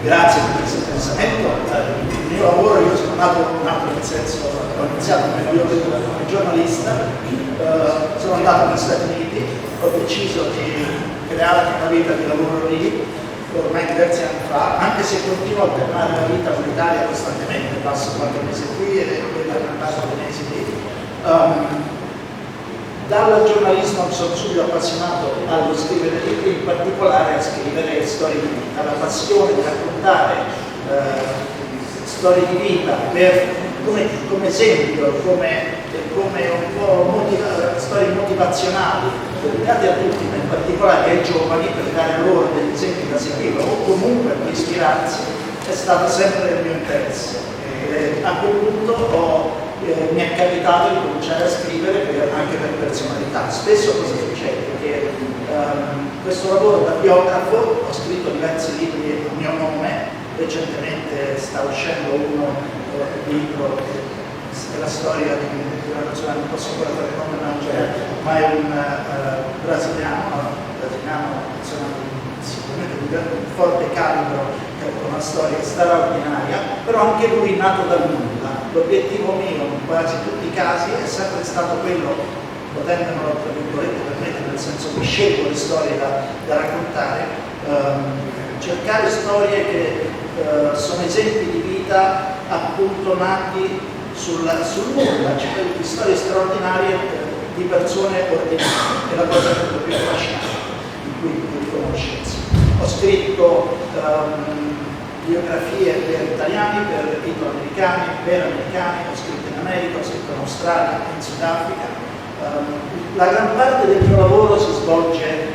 grazie per questo pensamento. Il mio lavoro, io sono nato nel senso, ho iniziato come giornalista, sono andato negli Stati Uniti, ho deciso di creare una vita di lavoro lì, ormai diversi anni fa, anche se continuo a alternare la vita con l'Italia costantemente, passo qualche mese qui e poi passo dei mesi lì. Dal giornalismo mi sono subito appassionato allo scrivere libri, in particolare a scrivere storie di vita, la passione di raccontare storie di vita come esempio, come un po' storie motivazionali, dedicate a tutti, ma in particolare ai giovani, per dare loro degli esempi da seguire o comunque per ispirarsi, è stato sempre il mio interesse. A quel punto mi è capitato di cominciare a scrivere anche per personalità. Spesso cosa succede? Che questo lavoro da biografo, ho scritto diversi libri a mio nome, recentemente sta uscendo un libro della storia di una persona, non posso ancora fare il nome, ma è un brasiliano, sicuramente di un forte calibro, con una storia straordinaria, però anche lui nato dal nulla. L'obiettivo mio in quasi tutti i casi è sempre stato quello, potendomelo tra virgolette permettere, nel senso che scelgo le storie da raccontare, cercare storie che sono esempi di vita appunto nati sul nulla, cioè di storie straordinarie di persone ordinarie, è la cosa più affascinante di cui conoscenza. Ho scritto biografie per italiani, per italo-americani, per americani, ho scritto in America, ho scritto in Australia, in Sudafrica. La gran parte del mio lavoro si svolge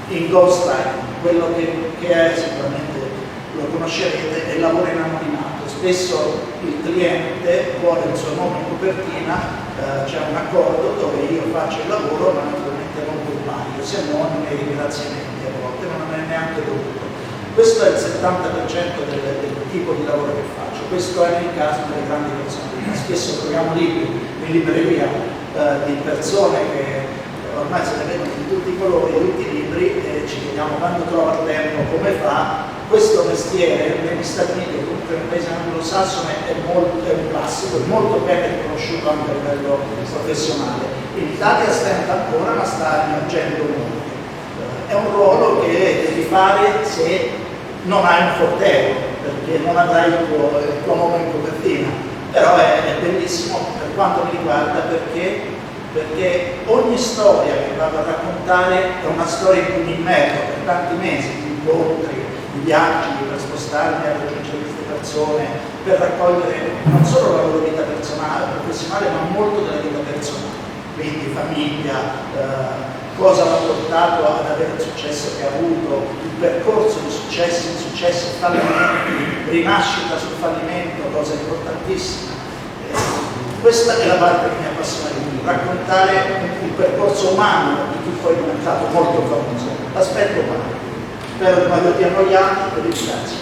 in ghostwriting, quello che è, sicuramente lo conoscerete, è il lavoro in anonimato. Spesso il cliente vuole il suo nome in copertina, c'è un accordo dove io faccio il lavoro, ma naturalmente non compaio, se no non è ringraziamenti a volte, ma non è neanche dovuto. Questo è il 70% del tipo di lavoro che faccio, questo è nel caso delle grandi personalità. Spesso troviamo libri in libreria di persone che ormai se ne vedono di tutti i colori, tutti i libri, e ci chiediamo quando trova il tempo, come fa. Questo mestiere negli Stati Uniti o comunque nel paese anglosassone è un classico, è molto ben riconosciuto anche a livello professionale. In Italia stenta ancora, ma sta emergendo molto. È un ruolo che devi fare se non hai un fortello, perché non avrai il tuo nome in copertina, però è bellissimo per quanto mi riguarda, perché ogni storia che vado a raccontare è una storia in cui mi immergo per tanti mesi, di incontri, di viaggi, per spostarmi a raggiungere queste persone, per raccogliere non solo la loro vita personale, professionale, ma molto della vita personale, quindi famiglia, cosa l'ha portato ad avere il successo che ha avuto, il percorso di successi, insuccessi, fallimenti, rinascita sul fallimento, cosa importantissima. Questa è la parte che mi appassiona di più, raccontare il percorso umano di chi poi è diventato molto famoso, l'aspetto umano. Spero che non vi annoiate, vi ringrazio.